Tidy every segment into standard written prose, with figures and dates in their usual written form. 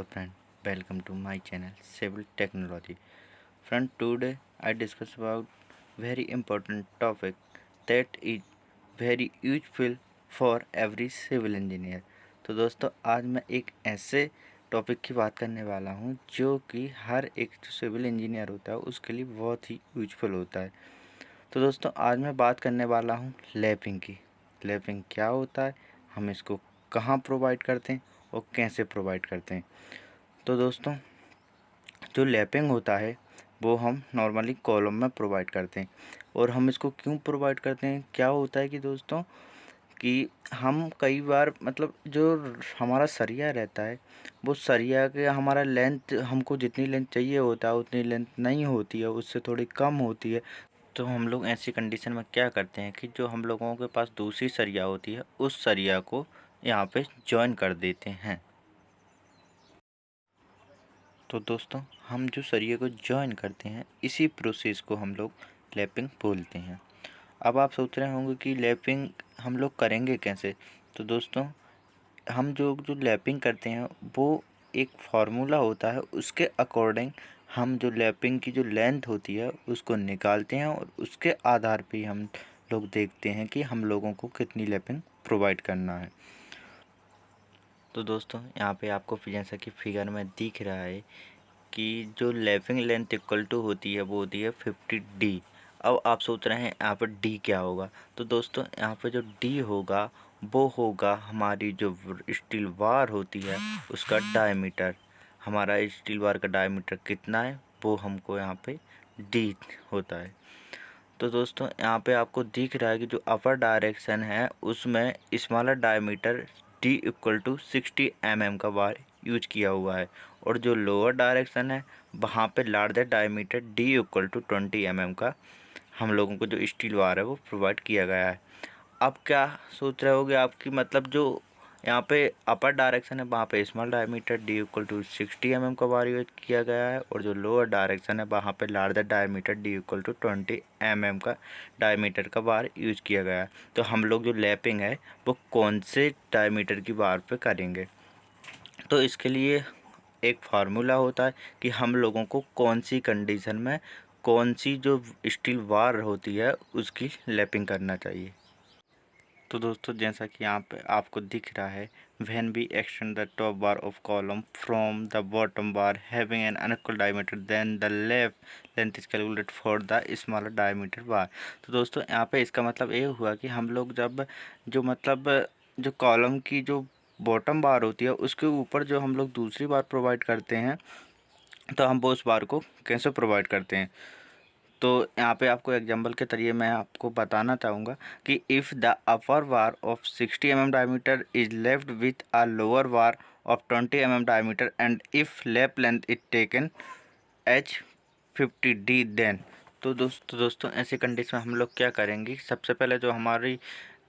friend, welcome to my channel Civil Technology. Friend, today I discuss about very important topic that is very useful for every civil engineer. तो दोस्तों आज मैं एक ऐसे topic की बात करने वाला हूँ जो कि हर एक जो सिविल इंजीनियर होता है उसके लिए बहुत ही यूजफुल होता है। तो दोस्तों आज मैं बात करने वाला हूँ लैपिंग की। लैपिंग क्या होता है, हम इसको कहाँ प्रोवाइड करते हैं और कैसे प्रोवाइड करते हैं। तो दोस्तों जो लैपिंग होता है वो हम नॉर्मली कॉलम में प्रोवाइड करते हैं। और हम इसको क्यों प्रोवाइड करते हैं, क्या होता है कि दोस्तों कि हम कई बार मतलब जो हमारा सरिया रहता है वो सरिया के हमारा लेंथ हमको जितनी लेंथ चाहिए होता है उतनी लेंथ नहीं होती है, उससे थोड़ी कम होती है। तो हम लोग ऐसी कंडीशन में क्या करते हैं कि जो हम लोगों के पास दूसरी सरिया होती है उस सरिया को यहाँ पे जॉइन कर देते हैं। तो दोस्तों हम जो सरिये को जॉइन करते हैं इसी प्रोसेस को हम लोग लैपिंग बोलते हैं। अब आप सोच रहे होंगे कि लैपिंग हम लोग करेंगे कैसे। तो दोस्तों हम जो जो लैपिंग करते हैं वो एक फार्मूला होता है, उसके अकॉर्डिंग हम जो लैपिंग की जो लेंथ होती है उसको निकालते हैं और उसके आधार पे हम लोग देखते हैं कि हम लोगों को कितनी लैपिंग प्रोवाइड करना है। तो दोस्तों यहाँ पे आपको जैसा कि फिगर में दिख रहा है कि जो लैपिंग लेंथ इक्वल टू होती है वो होती है 50D। अब आप सोच रहे हैं यहाँ पर डी क्या होगा। तो दोस्तों यहाँ पे जो डी होगा वो होगा हमारी जो स्टील बार होती है उसका डायमीटर। हमारा स्टील बार का डायमीटर कितना है वो हमको यहाँ पे डी होता है। तो दोस्तों यहाँ पे आपको दिख रहा है कि जो अपर डायरेक्शन है उसमें smaller diameter D equal to 60 mm का बार यूज किया हुआ है और जो लोअर डायरेक्शन है वहाँ पे larger diameter D equal to 20 mm का हम लोगों को जो स्टील बार है वो प्रोवाइड किया गया है। अब क्या सोच रहे होगे आपकी मतलब जो यहाँ पे अपर डायरेक्शन है वहाँ पे small diameter D equal to 60 mm का बार यूज किया गया है और जो लोअर डायरेक्शन है वहाँ पे larger diameter D equal to 20 mm का डायमीटर का बार यूज किया गया है। तो हम लोग जो लैपिंग है वो कौन से डायमीटर की बार पे करेंगे। तो इसके लिए एक फार्मूला होता है कि हम लोगों को कौन सी कंडीशन में कौन सी जो स्टील बार होती है उसकी लैपिंग करना चाहिए। तो दोस्तों जैसा कि यहाँ पे आपको दिख रहा है, when we extend the top bar of column from the bottom bar having an unequal diameter then the left length is calculated for the smaller diameter bar. तो दोस्तों यहाँ पे इसका मतलब ये हुआ कि हम लोग जब जो मतलब जो कॉलम की जो बॉटम बार होती है उसके ऊपर जो हम लोग दूसरी बार प्रोवाइड करते हैं तो हम वो उस बार को कैसे प्रोवाइड करते हैं। तो यहाँ पे आपको एग्जांपल के तरीके मैं आपको बताना चाहूँगा कि if the upper bar of 60 mm diameter is left with a lower bar of 20 mm diameter and if left length is taken H 50D then. तो दोस्तों ऐसी कंडीशन में हम लोग क्या करेंगे, सबसे पहले जो हमारी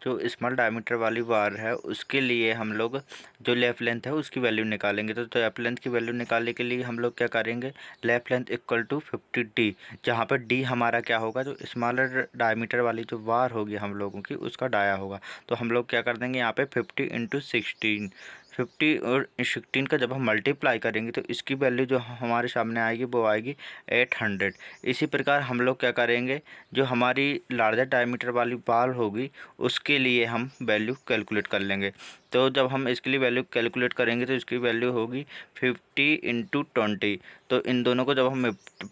जो स्मॉल डायमीटर वाली बार है उसके लिए हम लोग जो लेफ़्ट लेंथ है उसकी वैल्यू निकालेंगे। तो लेफ़्ट लेंथ की वैल्यू निकालने के लिए हम लोग क्या करेंगे, left length equal to 50D, जहाँ पर डी हमारा क्या होगा, जो स्मॉलर डायमीटर वाली जो बार होगी हम लोगों की उसका डाया होगा। तो हम लोग क्या कर देंगे यहाँ पे 50 × 16, 50 और 16 का जब हम मल्टीप्लाई करेंगे तो इसकी वैल्यू जो हमारे सामने आएगी वो आएगी 800। इसी प्रकार हम लोग क्या करेंगे, जो हमारी लार्जर डायमीटर वाली बार होगी उसके लिए हम वैल्यू कैलकुलेट कर लेंगे। तो जब हम इसके लिए वैल्यू कैलकुलेट करेंगे तो इसकी वैल्यू होगी 50 × 20। तो इन दोनों को जब हम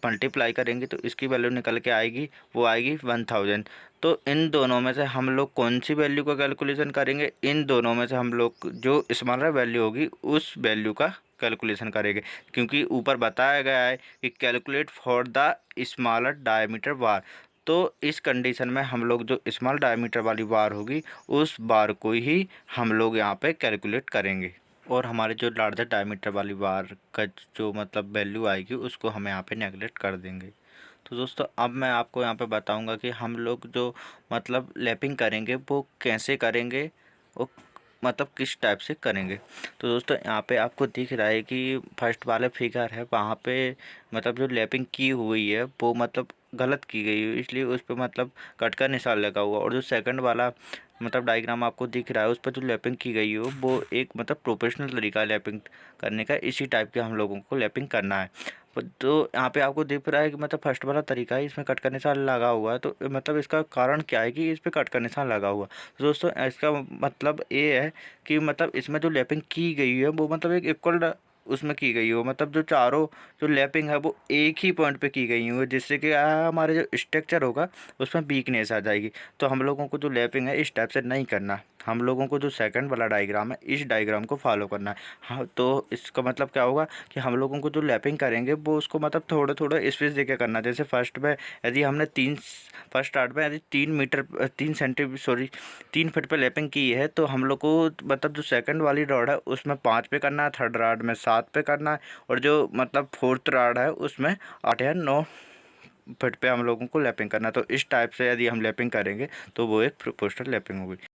मल्टीप्लाई करेंगे तो इसकी वैल्यू निकल के आएगी, वो आएगी 1000। तो इन दोनों में से हम लोग कौन सी वैल्यू का कैलकुलेशन करेंगे, इन दोनों में से हम लोग जो स्मॉलर वैल्यू होगी उस वैल्यू का कैलकुलेशन करेंगे, क्योंकि ऊपर बताया गया है कि calculate for the smaller diameter bar. तो इस कंडीशन में हम लोग जो स्मॉल डायमीटर वाली बार होगी उस बार को ही हम लोग यहाँ पे कैलकुलेट करेंगे और हमारे जो लार्जर डायमीटर वाली बार का जो मतलब वैल्यू आएगी उसको हम यहाँ पे नेगलेक्ट कर देंगे। तो दोस्तों अब मैं आपको यहाँ पे बताऊँगा कि हम लोग जो मतलब लैपिंग करेंगे वो कैसे करेंगे और मतलब किस टाइप से करेंगे। तो दोस्तों यहाँ पे आपको दिख रहा है कि फर्स्ट वाले फिगर है वहाँ पे मतलब जो लैपिंग की हुई है वो मतलब गलत की गई है, इसलिए उस पर मतलब कट का निशान लगा हुआ। और जो सेकंड वाला मतलब डायग्राम आपको दिख रहा है उस पर जो लैपिंग की गई हो वो एक मतलब प्रोफेशनल तरीका है लैपिंग करने का। इसी टाइप के हम लोगों को लैपिंग करना है। तो यहाँ पे आपको दिख रहा है कि मतलब फर्स्ट वाला तरीका है, इसमें कट का निशान लगा हुआ है। तो मतलब इसका कारण क्या है कि इस पे कट का निशान लगा हुआ। तो दोस्तों इसका मतलब ये है कि मतलब इसमें जो लैपिंग की गई है वो मतलब एक इक्वल उसमें की गई हो, मतलब जो चारों जो लैपिंग है वो एक ही पॉइंट पे की गई हो, जिससे कि हमारे जो स्ट्रक्चर होगा उसमें वीकनेस आ जाएगी। तो हम लोगों को जो लैपिंग है इस टाइप से नहीं करना। हम लोगों को जो सेकंड वाला डायग्राम है इस डायग्राम को फॉलो करना है। हाँ, तो इसका मतलब क्या होगा कि हम लोगों को जो लैपिंग करेंगे वो उसको मतलब थोड़ा थोड़ा स्पेस देके करना है। जैसे फर्स्ट में यदि हमने फर्स्ट स्टार्ट में यदि 3 मीटर 3 सेंटीमीटर सॉरी 3 फीट पे लैपिंग की है, तो हम लोग को मतलब जो सेकंड वाली रॉड है उसमें 5 पे करना है, थर्ड रॉड में 7 पे करना है, और जो मतलब फोर्थ रॉड है उसमें 8 या 9 फीट पे हम लोगों को लैपिंग करना है। तो इस टाइप से यदि हम लैपिंग करेंगे तो वो एक प्रोपोर्शनल लैपिंग होगी।